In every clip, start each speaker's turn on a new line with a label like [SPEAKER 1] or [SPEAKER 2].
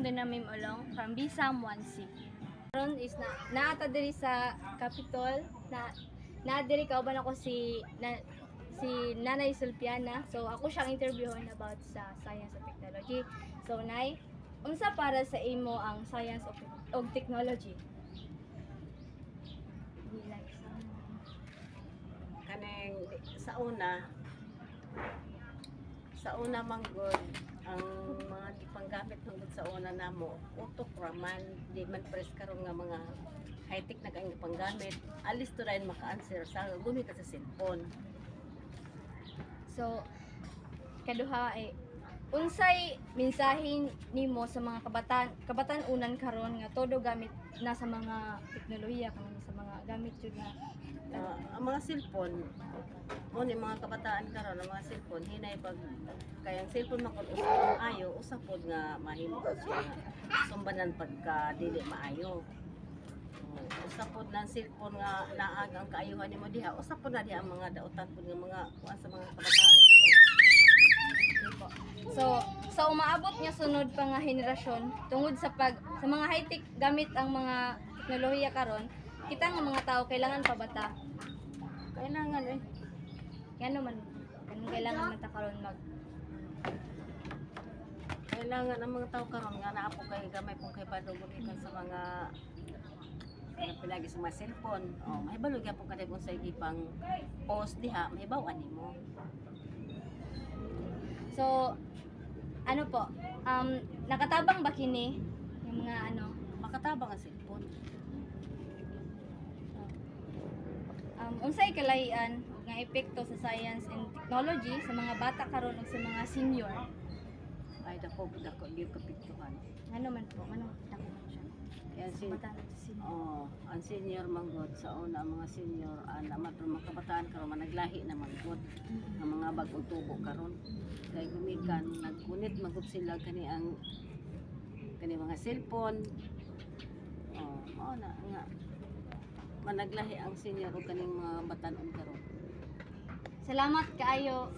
[SPEAKER 1] Benjamin Olong from BSAM 1C. Karon is naata diri sa Capitol na diri kauban ako si Nanay Sulpiana. So ako siyang interviewon about sa science of technology. So Nay, unsa para sa imo ang science of technology?
[SPEAKER 2] Kaneng sa una manggod ang mga gipanggamit manggod sa una namo utok raman di man press karon nga mga high tech na kayong panggamit alis to rin maka-answer sa gumi ka sa cellphone.
[SPEAKER 1] So kaduha unsay mensahe nimo sa mga kabatan-unan karon nga todo gamit na sa mga teknolohiya kanang sa mga gamit jud na
[SPEAKER 2] Ang mga cellphone mo ni mga kabataan karon ang mga cellphone hinay pag kayang cellphone man kun usap ayo usapod nga mahimo siya sumbanan pagka dili maayo. Usapod ng cellphone nga naag ang kaayuhan nimo diha usapod na diha ang mga dautan pud nga mga kuan sa mga kabataan karon.
[SPEAKER 1] So umaabot nga sunod pa nga henerasyon tungod sa mga high-tech gamit ang mga teknolohiya karon, kita nga mga tao kailangan pa bata.
[SPEAKER 2] Kailangan
[SPEAKER 1] Ngano man kailangan man ta karon
[SPEAKER 2] kailangan ang mga tao karon nga naa po kay gamay pong kay padugod ikan sa mga pilagi sa mga cellphone. Mahibalo gyapon kada kung sa gipang post diha mahibaw-an nimo.
[SPEAKER 1] So ano po, nakatabang ba kini yung mga
[SPEAKER 2] Makatabang ang cellphone.
[SPEAKER 1] unsay kalahian nga epekto sa science and technology sa mga bata karon ug sa mga senior?
[SPEAKER 2] Ay dako di kapituhan.
[SPEAKER 1] Ano man po, dako man siya.
[SPEAKER 2] Yan
[SPEAKER 1] Sa bata ug sa senior.
[SPEAKER 2] ang senior manggod sa una ang mga senior naman pero mga kabataan karon managlahi na manggod ang mga bag-ong tubo karon kay gumikan nagkunit manggod sila kani mga cellphone. Mao na nga managlahi ang senior ug kaning mga batan-on karon.
[SPEAKER 1] Salamat kaayo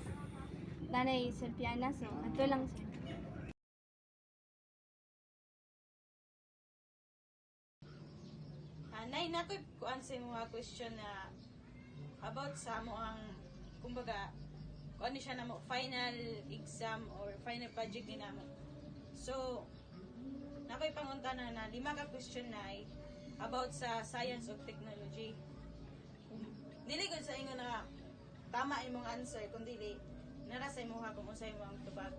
[SPEAKER 1] Nanay Sulpiana. So ato lang siya.
[SPEAKER 3] Nay, nakoy kuan sa mga question na about sa mo ang kumbaga kuan ni siya na mo final exam or final project ni namo. So nakoy pangutana na 5 ka question na about sa science of technology. Dili gud sa ingon na tama imong answer kun dili nara sa imong kung unsay imong tubag.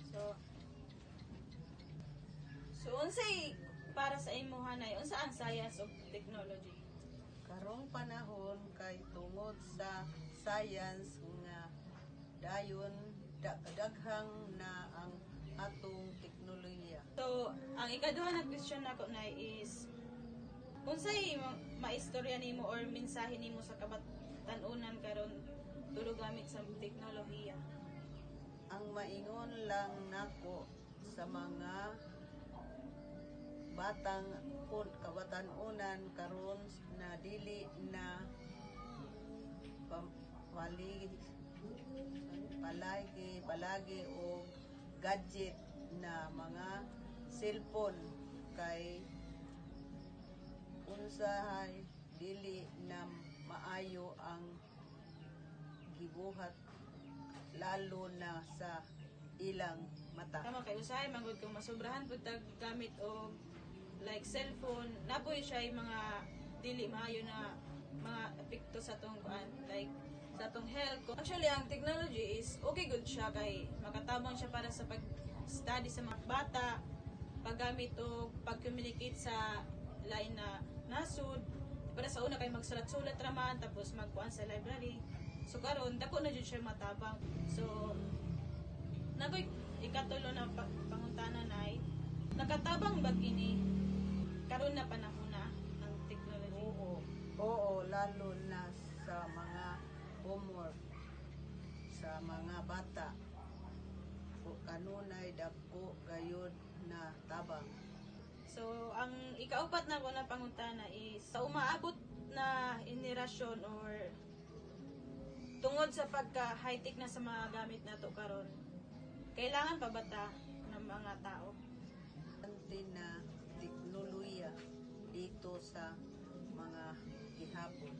[SPEAKER 3] So unsay para sa imo hanay unsa ang science of technology?
[SPEAKER 4] Karong panahon kay tungod sa science nga dayon daghang na ang atong teknolohiya.
[SPEAKER 3] So ang ikaduha na question nako na is unsay maistorya nimo or mensahe nimo sa kabatan-unan karon tulo gamit sa teknolohiya?
[SPEAKER 4] Ang maingon lang nako sa mga kabatan-unan karon na dili na palagi o gadget na mga cellphone kay unsahay dili na maayo ang gibuhat lalo na sa ilang mata.
[SPEAKER 3] Tama kay usahay manggod kung masobrahan pud tag gamit o like cellphone napoy siya yung mga dili maayo na mga epekto sa atong kuan like sa atong health. Actually ang technology is okay good siya kay makatabang siya para sa pag-study sa mga bata, paggamit o pag-communicate sa lain na nasud para sa una kay magsulat-sulat raman tapos magkuan sa library. So karon dako na jud siya matabang. So nakoy ikatulo na pangutana nay nakatabang ba kini karon na panahon na ang technology?
[SPEAKER 4] Oo, lalo na sa mga homework sa mga bata. Kanunay dako gayud na tabang.
[SPEAKER 3] So ang ikaupat na ko na pangutana is sa umaabot na henerasyon or tungod sa pagka high tech na sa mga gamit nato karon kailangan pa bata ng mga tao
[SPEAKER 4] parte na teknolohiya dito sa mga gihapon.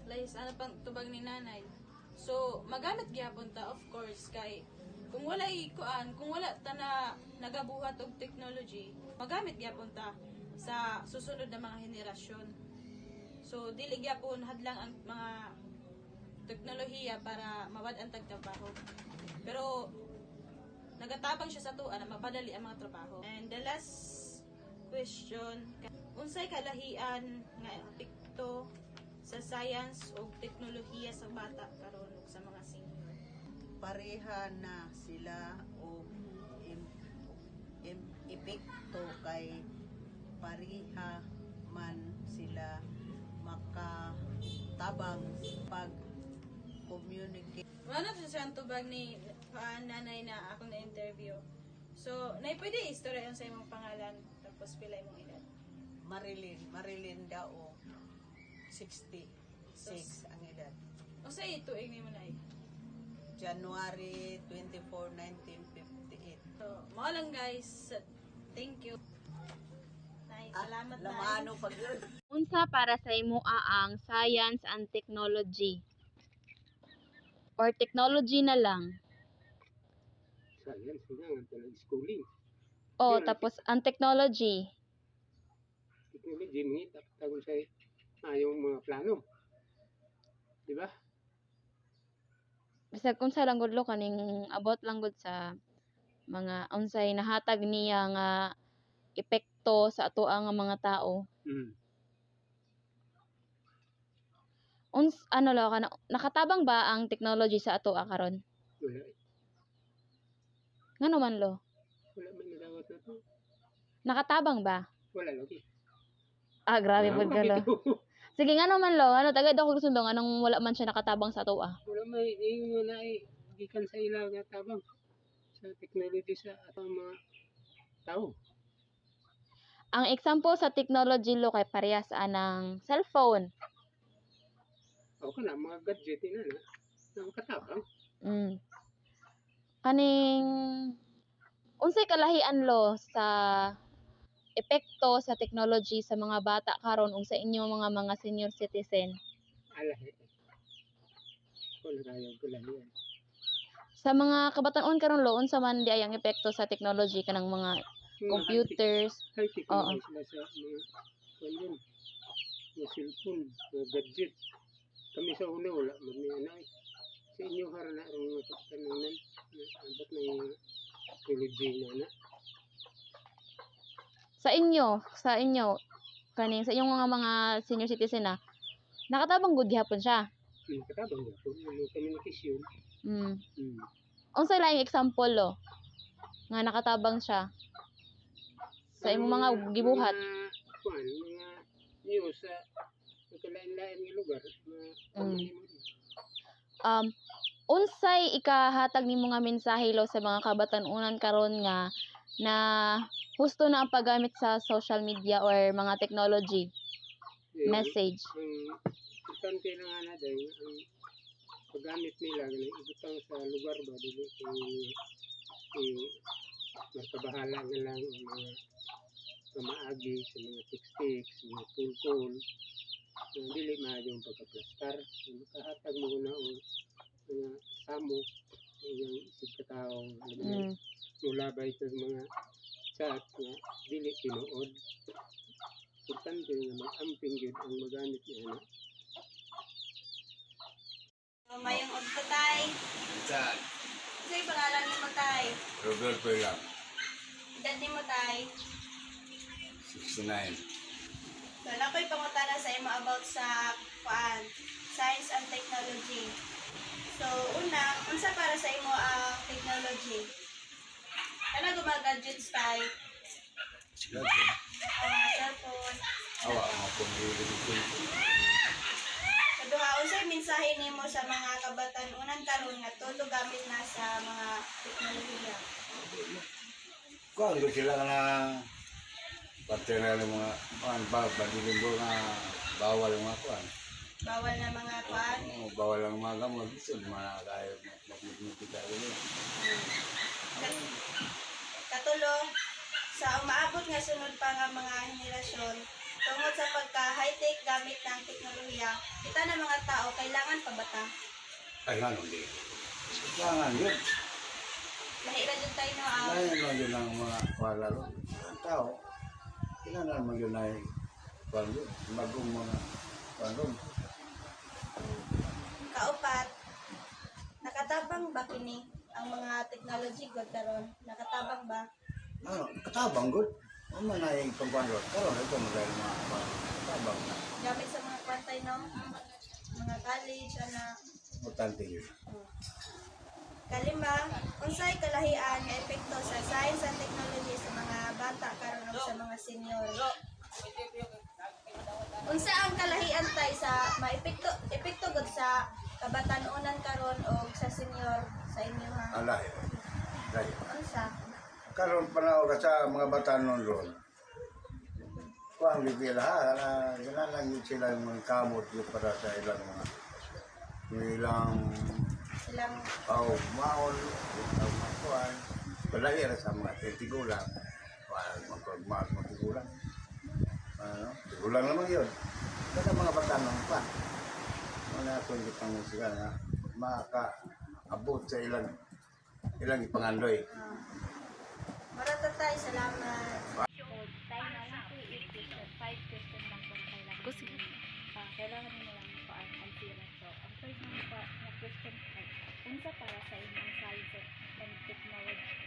[SPEAKER 3] Lays, ano pang tubag ni nanay? So, magamit gyapon ta, of course, kay kung wala ta na nagabuhat og technology, magamit gyapon ta sa susunod na mga henerasyon. So, dili gyapon hadlang ang mga teknolohiya para mawad-an tag trabaho. Pero nagatabang siya sa tuwa na mapadali ang mga trabaho. And the last question, unsay kalahian nga epekto sa science o teknolohiya sa bata karon ug sa mga senior?
[SPEAKER 4] Pareha na sila o epekto kay pareha man sila makatabang pag communicate.
[SPEAKER 3] Ano sa tubag ni nanay na akong na-interview? So, nay pwede istorya sa imong pangalan tapos pila imong edad?
[SPEAKER 4] Marilyn Dao 66 ang edad.
[SPEAKER 3] O sa tuig nimo nay?
[SPEAKER 4] January 24, 1958.
[SPEAKER 3] So, mao lang guys. Thank you. Nay, salamat nay.
[SPEAKER 4] Lamano pag yun.
[SPEAKER 1] Unsa para sa imo ang science and technology? Or technology na lang?
[SPEAKER 5] Science nga ang schooling.
[SPEAKER 1] Oh,
[SPEAKER 5] Yun.
[SPEAKER 1] tapos ang technology.
[SPEAKER 5] Technology ni tagon sa yung mga plano. Di ba?
[SPEAKER 1] Bisag kung sa lang gud lo kaning about lang gud sa mga unsay nahatag niya nga epekto sa atoa nga mga tao. Ano lo kana nakatabang ba ang technology sa atoa karon?
[SPEAKER 5] Wala eh.
[SPEAKER 1] Ngano man lo?
[SPEAKER 5] Wala man nadawat na to.
[SPEAKER 1] Nakatabang ba?
[SPEAKER 5] Wala lagi.
[SPEAKER 1] Ah, grabe
[SPEAKER 5] Wala
[SPEAKER 1] pud ka lo.
[SPEAKER 5] makito.
[SPEAKER 1] Sige ngano man lo, ano tagad ako gusto anong wala man siya nakatabang sa atoa.
[SPEAKER 5] Wala may yung na gikan sa ilaw nga tabang sa technology sa atong mga tao.
[SPEAKER 1] Ang example sa technology lo kay parehas anang cellphone.
[SPEAKER 5] O kana mga gadget ina na makatabang.
[SPEAKER 1] Kaning unsay kalahian lo sa epekto sa technology sa mga bata karon ug sa inyo mga senior citizen?
[SPEAKER 5] Alahi. Wala kayo kulahian.
[SPEAKER 1] Sa mga kabatan-on karon lo unsa man di ay ang epekto sa technology kanang mga computers?
[SPEAKER 5] High-tech
[SPEAKER 1] Oo.
[SPEAKER 5] na sila sa mga kanya. Mga cellphone, mga gadget. Kami sa una wala magnianay. Sa inyo harana ang mga kapatanan na abot ng mga technology na na.
[SPEAKER 1] Sa inyo kaning sa inyong mga senior citizen na nakatabang gud gihapon siya.
[SPEAKER 5] Katabang na po. Yung communication.
[SPEAKER 1] Unsay laing example lo nga nakatabang siya sa imong mga gibuhat?
[SPEAKER 5] Mga news sa kalain-lain nga lugar.
[SPEAKER 1] Unsay ikahatag nimo nga mensahe lo sa mga kabatan-onan karon nga na husto na ang paggamit sa social media or mga technology message?
[SPEAKER 5] Ang importante na nga na dahil ang paggamit nila ibutang sa lugar ba dili magkabahala na lang ang mga pamaagi sa mga text mga call dili maayong pagkaplastar makahatag mo na o mga samok yung isip katao mulabay sa mga chat nga dili tinuod. Importante nga mag-amping yun ang magamit niya na.
[SPEAKER 6] Mayong Tay.
[SPEAKER 7] Saan?
[SPEAKER 6] Sa'yo pangalan ni mo, Tay.
[SPEAKER 7] Roberto lang.
[SPEAKER 6] Edad ni mo, Tay.
[SPEAKER 7] 69.
[SPEAKER 6] So, nako'y pangutana sa imo about sa science and technology. So, una, unsa para sa imo ang technology? Ano gumagadgets, Tay?
[SPEAKER 7] Sila
[SPEAKER 6] Cellphone.
[SPEAKER 7] awa mga pumili dito.
[SPEAKER 6] So, duha, unsay mensahe nimo sa mga kabatan-unan karon nga tulo gamit na sa mga teknolohiya?
[SPEAKER 7] Kuan ko sila na partner ng mga pagdiling ko nga bawal ang mga kuan.
[SPEAKER 6] Bawal na mga
[SPEAKER 7] Bawal ang mga gamot. Gusto mga tayo magmumulti tayo.
[SPEAKER 6] Katulo, sa umaabot nga sunod pa nga mga henerasyon, tungod sa pagka-high-tech gamit ng teknolohiya, kita na mga tao, kailangan pa ba ta?
[SPEAKER 7] Ay, nga hindi. Kailangan yun.
[SPEAKER 6] Lahira dyan tayo no,
[SPEAKER 7] Dahil naman yun ang mga walalo. Ang tao, kailangan naman yun ay magong mga palong.
[SPEAKER 6] kaupat, nakatabang ba kini ang mga technology god karon? Nakatabang ba?
[SPEAKER 7] Ano, katabang good. Ano man ay pagpalot. Karoon, ito mo dahil mga katabang na.
[SPEAKER 6] Gamit sa mga kwantay no? Mga college, ana.
[SPEAKER 7] Importante yun.
[SPEAKER 6] Kalima, unsay kalahian nga epekto sa science and technology sa mga bata karon ug sa mga senior? Unsa ang kalahian tay sa epekto gud sa kabatan-unan karon ug sa senior sa inyo ha?
[SPEAKER 7] Alay. Alay.
[SPEAKER 6] Unsa?
[SPEAKER 7] Karoon panahon ka sa mga bata noon roon. Kuang bibila ha. Ganalang yun sila yung mga kamot yun para sa ilang mga
[SPEAKER 6] Silang
[SPEAKER 7] maon, ilang mga kuhan. Palahira sa mga tigulang. Mga tigulang. Ano? Tigulang naman yun. Kada mga bata noon pa. Mga kung kitang sila na makaabot sa ilang ipangandoy.
[SPEAKER 6] marata tay, salamat.
[SPEAKER 1] So, tayo na lang po 8 question, 5 question lang po tayo lang. Kailangan mo lang po ang answer. So, ang first na question ay, unsa para sa inyong science and technology?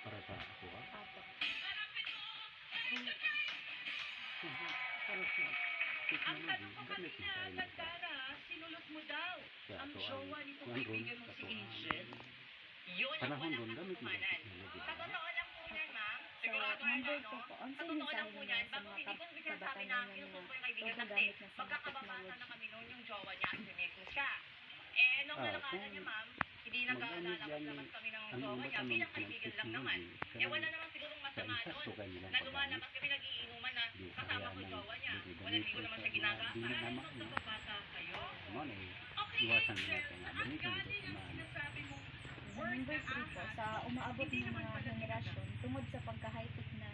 [SPEAKER 5] Para sa ako ha?
[SPEAKER 1] Apo.
[SPEAKER 5] Para sa technology, gamit na tayo na sa
[SPEAKER 8] Sinulot mo daw.
[SPEAKER 5] ang
[SPEAKER 8] jowa nito
[SPEAKER 5] kuwan ron,
[SPEAKER 8] kaibigan mo si Angel. Yun ang
[SPEAKER 5] panahon
[SPEAKER 8] walang
[SPEAKER 5] ron, gamit na
[SPEAKER 8] katotohanan.
[SPEAKER 5] technology.
[SPEAKER 8] Sa totoo lang po niyan, ma'am.
[SPEAKER 1] So,
[SPEAKER 8] Sigurado
[SPEAKER 1] number
[SPEAKER 8] ano,
[SPEAKER 1] 2 po, ang
[SPEAKER 8] sa totoo lang po niyan,
[SPEAKER 1] sa
[SPEAKER 8] bago
[SPEAKER 1] mga
[SPEAKER 8] hindi ko sinasabi
[SPEAKER 1] kabatan
[SPEAKER 8] na
[SPEAKER 1] ninyo
[SPEAKER 8] kinukuha ko yung
[SPEAKER 1] na
[SPEAKER 8] kaibigan
[SPEAKER 1] huwag
[SPEAKER 8] kasi
[SPEAKER 1] gamit na sa mga
[SPEAKER 8] magkakababasa
[SPEAKER 1] technology?
[SPEAKER 8] na kami noon yung jowa niya at sinesis ka. Eh, nung nalakaran niya, ma'am, hindi nag-aalala ko naman kami ng jowa niya bilang kaibigan lang naman. Eh, wala naman sigurong masama doon na lumalabas kami nagiinuman na kasama ko jowa niya. Wala hindi ko naman siya ginagawa. Marami nung nababata kayo. Okay,
[SPEAKER 5] Iwasan mo
[SPEAKER 8] Angel,
[SPEAKER 5] natin nga,
[SPEAKER 8] saan
[SPEAKER 5] gamitin mo
[SPEAKER 8] galing
[SPEAKER 5] sa
[SPEAKER 8] yung
[SPEAKER 5] mga
[SPEAKER 8] sinasabi mo?
[SPEAKER 1] Number 3 po, sa umaabot ng mga henerasyon, tungod sa pagka-high-tech na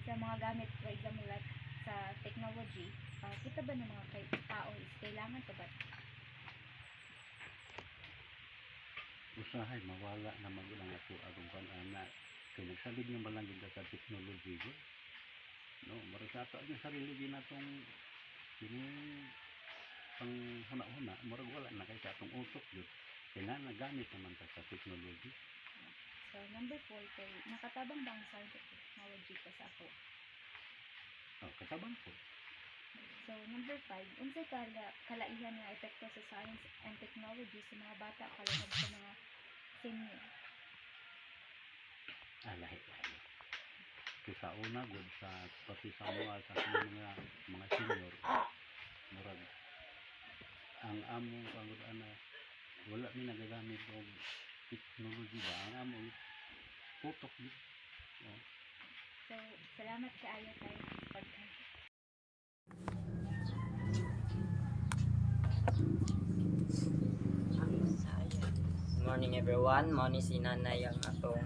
[SPEAKER 1] sa mga gamit, for example, like sa technology, kita ba ng mga tao is kailangan pa ba?
[SPEAKER 5] usahay mawala na magulang ako agong anak kay nagsalig nga malangin sa technology ko no mara sa ato ang sarili din natong ini pang huna-huna murag wala na kay sa atong utok yun kailangan nagamit naman ta sa technology.
[SPEAKER 1] So, number 4 kay nakatabang ba ang science and technology ka sa ako?
[SPEAKER 5] Kasabang po.
[SPEAKER 1] So, number 5, unsay kalaihan nga epekto sa science and technology sa mga bata kalahad sa mga senior?
[SPEAKER 5] Lahi-lahi. Kaya sa una, good sa pati sa mga senior, murag ang among pangudana wala mi nagagamit og technology ba ang among putok di.
[SPEAKER 1] So, salamat kaayo tayo sa pag
[SPEAKER 9] Good morning everyone, mao ni si Nanay ang atong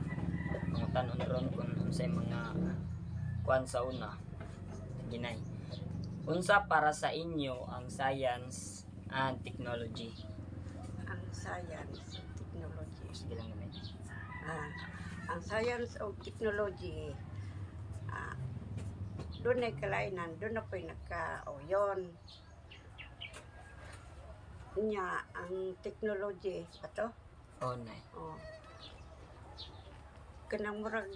[SPEAKER 9] mga tanon ron kung unsay mga kuan sa una. Ginay. Unsa para sa inyo ang science and technology?
[SPEAKER 10] Ang science, technology.
[SPEAKER 9] Sige lang naman.
[SPEAKER 10] Ang science o technology, doon ay kalainan, doon na po'y nagka-oyon. Nya, ang technology, ato?
[SPEAKER 9] Oh, nay.
[SPEAKER 10] Kanang murag,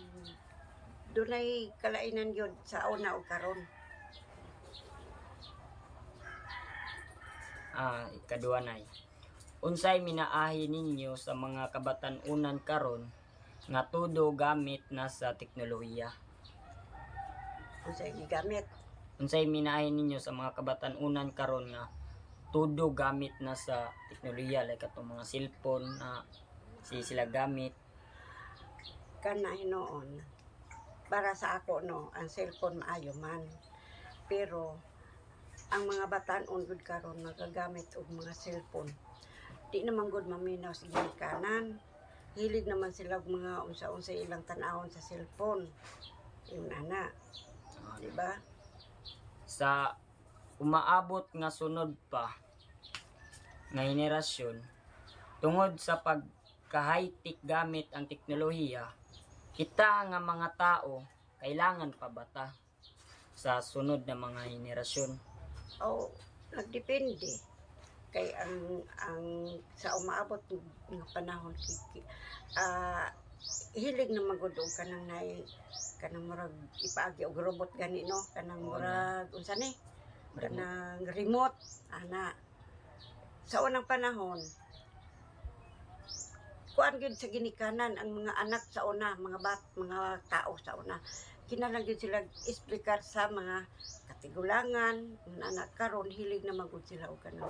[SPEAKER 10] doon ay kalainan yun sa una o karon.
[SPEAKER 9] Ikaduha nay. Unsay minaahi ninyo sa mga kabatan-unan karon nga tudo gamit na sa teknolohiya?
[SPEAKER 10] Unsay gigamit.
[SPEAKER 9] Unsay minaahi ninyo sa mga kabatan-unan karon nga tudo gamit na sa teknolohiya like atong mga cellphone na sila gamit?
[SPEAKER 10] Kanay noon, para sa ako no, ang cellphone maayo man. Pero ang mga bataan gud karon nagagamit og mga cellphone. di naman gud maminaw sa ginikanan. Hilig naman sila og mga unsa-unsa ilang tan-awon sa cellphone. Yun ana, di ba?
[SPEAKER 9] Sa umaabot nga sunod pa nga henerasyon tungod sa pagka-high-tech gamit ang teknolohiya, kita nga mga tao kailangan pa bata sa sunod na mga henerasyon.
[SPEAKER 10] O nagdepende kay ang sa umaabot nga panahon hilig na magudog kanang nay kanang murag ipaagi og robot gani no kanang murag unsa ni kanang remote ana sa unang panahon kuan gyud sa ginikanan ang mga anak sa una mga tao sa una kinahanglan gyud sila explicar sa mga katigulangan nga anak karon hilig na magud sila og kanang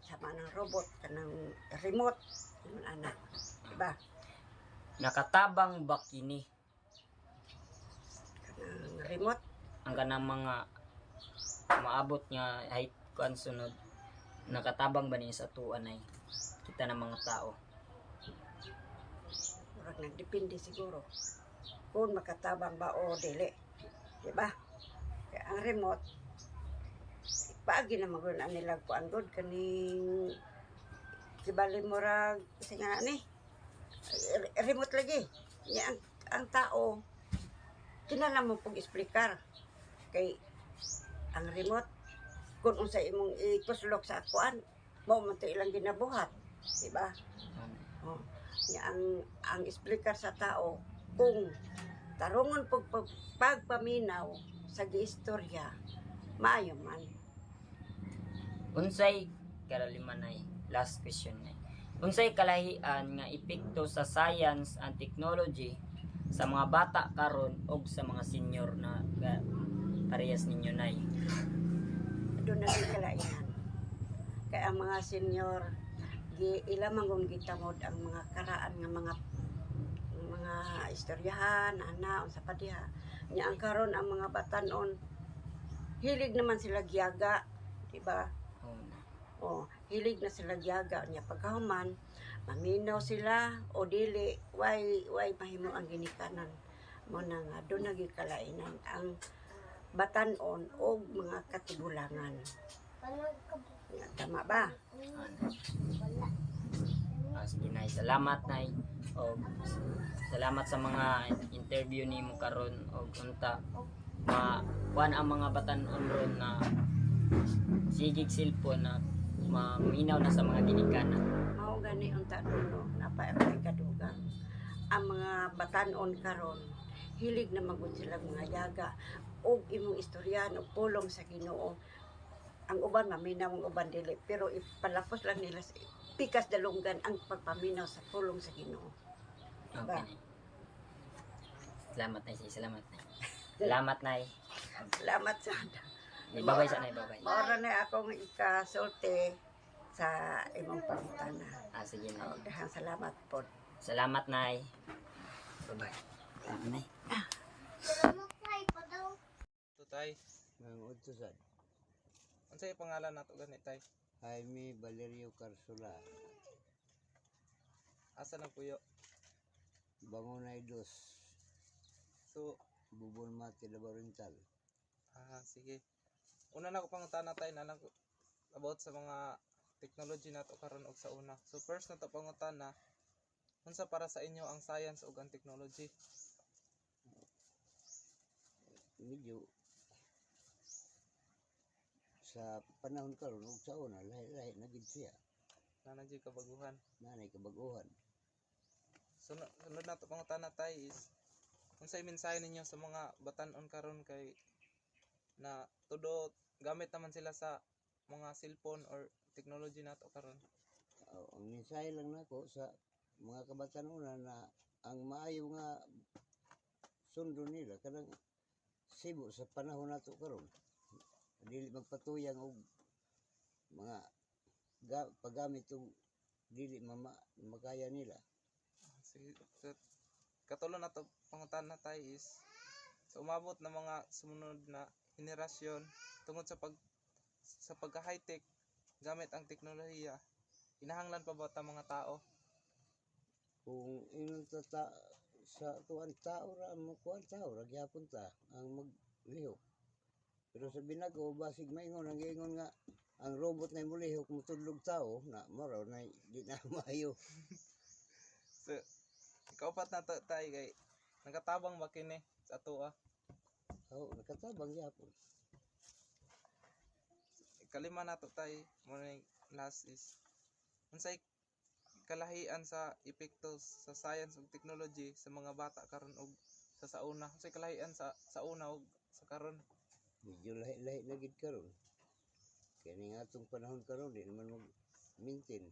[SPEAKER 10] sama ng robot kanang remote yun anak diba
[SPEAKER 9] Nakatabang ba kini
[SPEAKER 10] kanang remote
[SPEAKER 9] ang kanang mga maabot nga height kuan sunod, nakatabang ba niya sa tuan ay kita ng mga tao?
[SPEAKER 10] murag nagdepende siguro kung makatabang ba o dili diba kaya ang remote paagi na magud na nila kuan gud kaning kibali murag kasi nga ni remote lagi nya ang tao kinahanglan mo pug explicar kay ang remote kung unsa imong ituslok sa kuan mao man to ilang ginabuhat di ba oh nya ang explicar sa tao kung tarungon pagpaminaw sa giistorya maayo man.
[SPEAKER 9] Unsay karaliman ay last question na. Unsay kalahian nga epekto sa science and technology sa mga bata karon og sa mga senior na parehas ninyo nay?
[SPEAKER 10] Doon na din kalainan. Kaya ang mga senior, ilamang kong gitamod ang mga karaan ng mga istoryahan, unsa pa diha. Nya ang karon ang mga batanon, hilig naman sila giyaga, di ba? Hilig na sila giyaga nya pagkahuman, maminaw sila o dili, why mahimo ang ginikanan. Mo na nga doon na kalainan ang batanon o mga katigulangan. Tama ba?
[SPEAKER 9] Sige nay, salamat nay. Og salamat sa mga interview nimo karon og unta kuan ang mga batanon ron na sigig cellphone na maminaw na sa mga ginikanan.
[SPEAKER 10] Mao gani unta dulo napaay kadugang. Ang mga batanon karon hilig na magud sila mga yaga og imong istoryahan og pulong sa Ginoo. Ang uban maminaw ang uban dili pero ipalapos lang nila pikas dalunggan ang pagpaminaw sa pulong sa Ginoo.
[SPEAKER 9] Okay. Salamat nay, salamat nay. Salamat nay.
[SPEAKER 10] Salamat sa
[SPEAKER 9] Bye-bye sa nay, bye-bye.
[SPEAKER 10] Maura na akong ikasulti sa imong pangutana.
[SPEAKER 9] Sige nay.
[SPEAKER 10] Dahang salamat po.
[SPEAKER 9] Salamat nay. Bye-bye. Salamat nay.
[SPEAKER 11] Tay,
[SPEAKER 5] Nang udtusan,
[SPEAKER 11] unsay pangalan nato gani tay?
[SPEAKER 5] Jaime Valerio Carsula,
[SPEAKER 11] Asa na puyo?
[SPEAKER 5] Bangunay 2,
[SPEAKER 11] So,
[SPEAKER 5] Bubon Mati Davao Oriental.
[SPEAKER 11] sige. Una na ko pangutana tay na lang about sa mga technology nato karon og sa una. So first na to pangutana, unsa para sa inyo ang science ug ang technology?
[SPEAKER 5] Medyo sa panahon karon ug sa una lahi-lahi na gid siya.
[SPEAKER 11] Nanay kabaguhan.
[SPEAKER 5] Nanay kabaguhan.
[SPEAKER 11] Sunod na to pangutana tay is unsay mensahe ninyo sa mga batan-on karon kay na todo gamit naman sila sa mga cellphone or technology nato karon?
[SPEAKER 5] Ang mensahe lang nako sa mga kabatanon na ang maayo nga sundo nila kanang sibo sa panahon nato karon. Dili magpatuyang og mga paggamit og dili makaya nila.
[SPEAKER 11] Sige, so, katulad na to pangutana tay is sa umabot na mga sumunod na henerasyon tungod sa pagka high tech gamit ang teknolohiya, kinahanglan pa ba ta mga tao?
[SPEAKER 12] Kung inon ta sa tuan tao ra mo kuan tao ra gyapon ta ang maglihok. Pero sa binago basig maingon ang giingon nga ang robot na mulihok mutudlog tao na maraw na di na maayo.
[SPEAKER 11] So, kaupat na to tay kay nagatabang ba kini sa atoa?
[SPEAKER 12] Oo, nakatabang gyapon.
[SPEAKER 11] Kalima na to tay mo last is unsay kalahian sa epekto sa science ug technology sa mga bata karon og sa sauna? Unsay kalahian sa sauna ug sa karon?
[SPEAKER 12] Medyo lahi-lahi na gid karon. Kaya ning atong panahon karon di naman mag-maintain.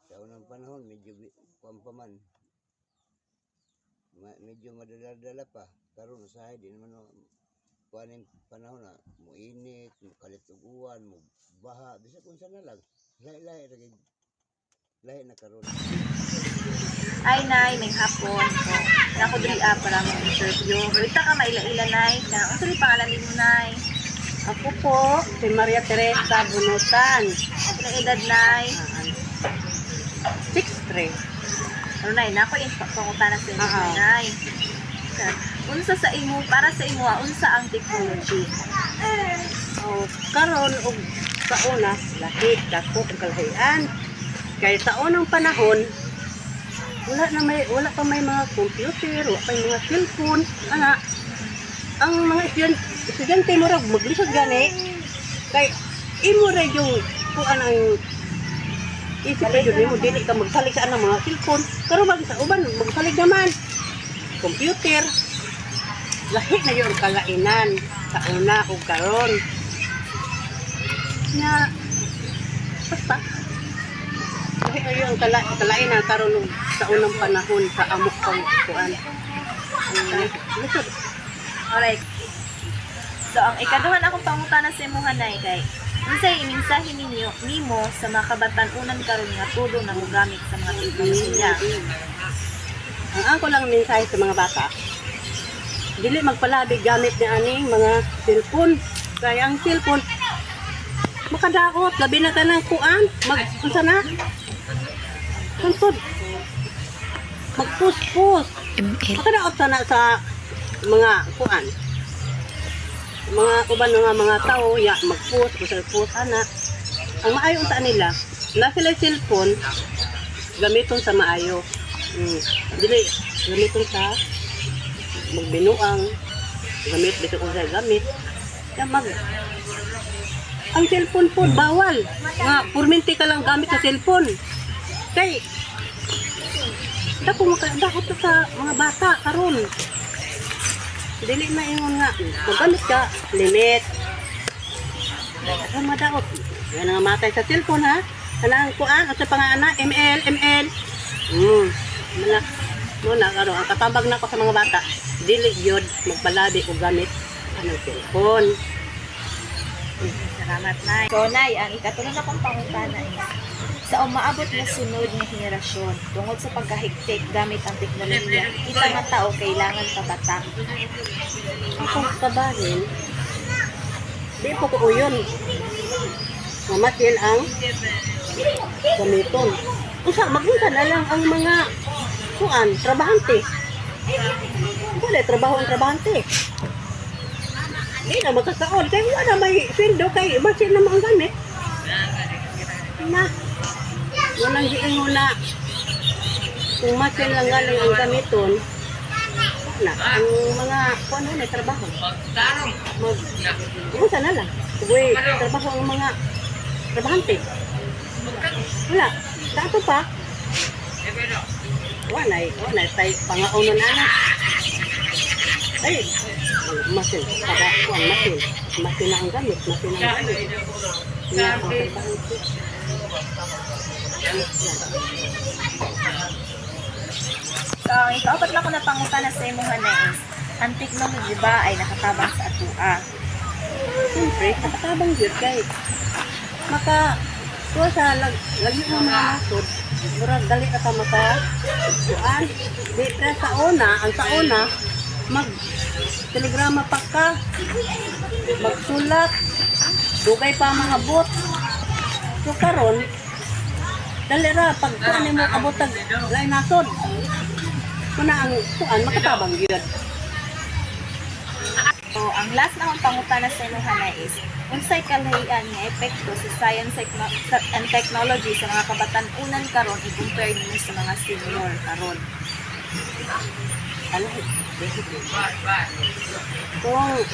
[SPEAKER 12] Sa unang panahon medyo pampaman. Medyo madala-dala pa. Karon usahay di naman kuaning panahon na muinit, kalit og uwan, mo baha, bisag unsa na lang. Lahi-lahi ra gid. Lahi na karon.
[SPEAKER 6] Ay, Nay, may hapon. So, nako diri para mag-interview. Balita ka maila-ila, Nay. Ano sa pangalan mo, Nay?
[SPEAKER 10] Ako po, si Maria Teresa Bunutan.
[SPEAKER 6] Ilang edad, Nay?
[SPEAKER 10] 6'3".
[SPEAKER 6] Ano, Nay? Nako yung pangutana sa inyo, Nay. Unsa sa imo, para sa imo, unsa ang technology?
[SPEAKER 10] Karon og sa una, lahit dako ang kalahian. Kaya sa unang panahon, wala pa may mga computer, wala pa may mga cellphone, ang mga estudyante mo ra maglisod gani, kay imo ra yung kuan ang isip ra yun mo, dili ka magsalig sa anang mga cellphone, pero sa uban, magsalig naman, computer, lahit na yung kalainan sa una o karon. Nga, basta, lahit na yung kalainan karon sa unang panahon sa amok pang kuan.
[SPEAKER 6] Alright. So, ang ikaduhan akong pangutana sa imo, Nay, kay unsay iminsahe nimo sa mga kabatan-unan karon nga tudo na mogamit sa mga teknolohiya?
[SPEAKER 10] Ang ako lang mensahe sa mga bata, dili magpalabig gamit ni aning mga cellphone. Kaya ang cellphone, makadaot, labi na ka ng kuan, unsa na? Sunsod. Magpus-pus. Makadaot sana sa mga kuan. Mga uban mga tao, ya, magpus, pus, ana. Ang maayo unta nila, na sila cellphone, gamiton sa maayo. Dili, gamiton sa magbinuang, gamit, bito kung sa gamit. Ang cellphone po, bawal. Nga, purminti ka lang gamit sa cellphone. Kay, dako sa mga bata, karon. Dili na ingon nga, magamit ka, limit. Ang madaot. Yan ang matay sa cellphone, ha? Anang kuan, at sa pangana, ML. Muna, karon, ang katabag na ko sa mga bata, dili yun, magpalabi o gamit ang cellphone.
[SPEAKER 6] Salamat, Nay. So, Nay, ang ikatunod na kong pangutana is, sa umaabot na sunod ng henerasyon, tungod sa pagkahigtik gamit ang teknolohiya, kita nga tao kailangan tabatak.
[SPEAKER 10] Ang tabahin, di po ko yun. Mamatil ang gamiton. Magunta na lang ang mga kuan, trabahante. Wala, trabaho ang trabahante. Hindi na magkakaon. Kaya wala may sweldo kay basin na mga gamit. Na, walang giingon na kung masin lang galing ang gamiton, na, ang mga kuan na trabaho. Magunta na lang. Uy, trabaho ang mga trabahante. Wala. Sa ato pa, wala tayo pangaunan na. Ay, masin, kada kuan masin na ang gamit, na ang trabahante.
[SPEAKER 6] So, ang ikaapat na ko na pangutana sa imo, Nay, is, ang teknology ba ay nakatabang sa atua?
[SPEAKER 10] Siyempre, nakatabang yun kay kuha sa lagi mo mga nasod, murag dali ka ta kuan. Di pre sa una, ang sa una, mag-telegrama pa ka, magsulat, dugay pa mga bot. So karon, Dali ra pag kuan mo abotag lain nasod. Kuna ang kuan makatabang gyud.
[SPEAKER 6] So, ang last na akong pangutana sa inyo hanay is, unsay kalahian nga epekto sa science and technology sa mga kabatan-unan karon i-compare nimo sa mga senior karon?
[SPEAKER 10] Ano?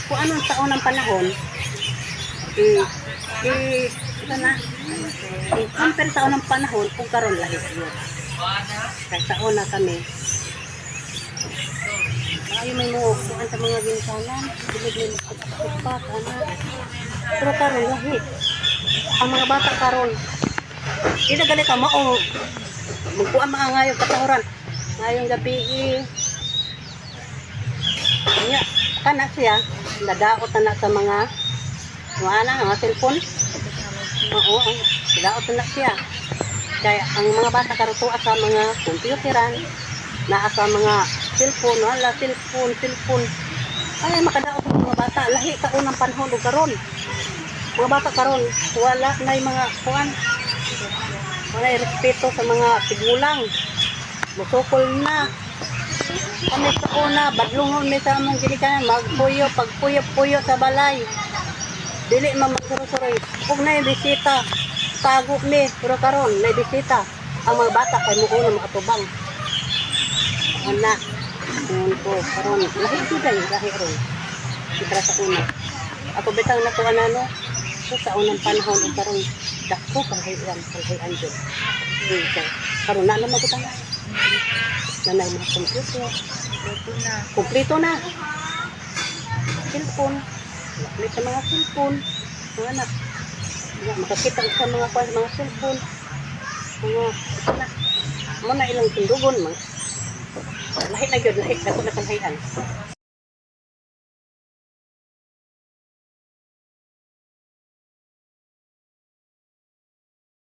[SPEAKER 10] Kung anong taon ng panahon, ito na, compare taon ng panahon kung karon lahi yun. Kahit taon na kami. Ay, may mukuhan sa mga ginsanan, bilig mo pa, kana. Pero karon lahi. Ang mga bata karon, hindi na galit ka maong magkuhan mga ngayong katahuran. Ngayong gabi, kanya, kana siya, nadaot na sa mga mga cellphone. Oo, nadaot na siya. Kaya ang mga bata karon tuwa sa mga computeran, naa sa mga cellphone, wala cellphone. Ay, makadaot sa mga bata. Lahi ka unang panahon o karon. Mga bata karon, wala na yung mga kuan. Wala yung respeto sa mga tigulang. Musukol na. Kami sa una, badlungon may sa among ginikanan, magpuyo, pagpuyo-puyo sa balay. Dili mamagsurosuroy. Kung na yung bisita, tago mi, pero karon, na yung bisita. Ang mga bata kay mo una makatubang. Anak, ko, karon, lahi siday, lahi ron. Sitra sa una. Ako bitang na ko anano, so sa unang panahon, o karon, dako, panghayan dyan. Karon na naman ko tanga. Nanay mga computer. Kompleto na. Cellphone. Kompleto sa mga cellphone. Mga anak. Makakita sa mga cellphone. Mga, ito na. Mga ilang tindugon, mga. Lahi na yun, lahi. Dako na kalahian.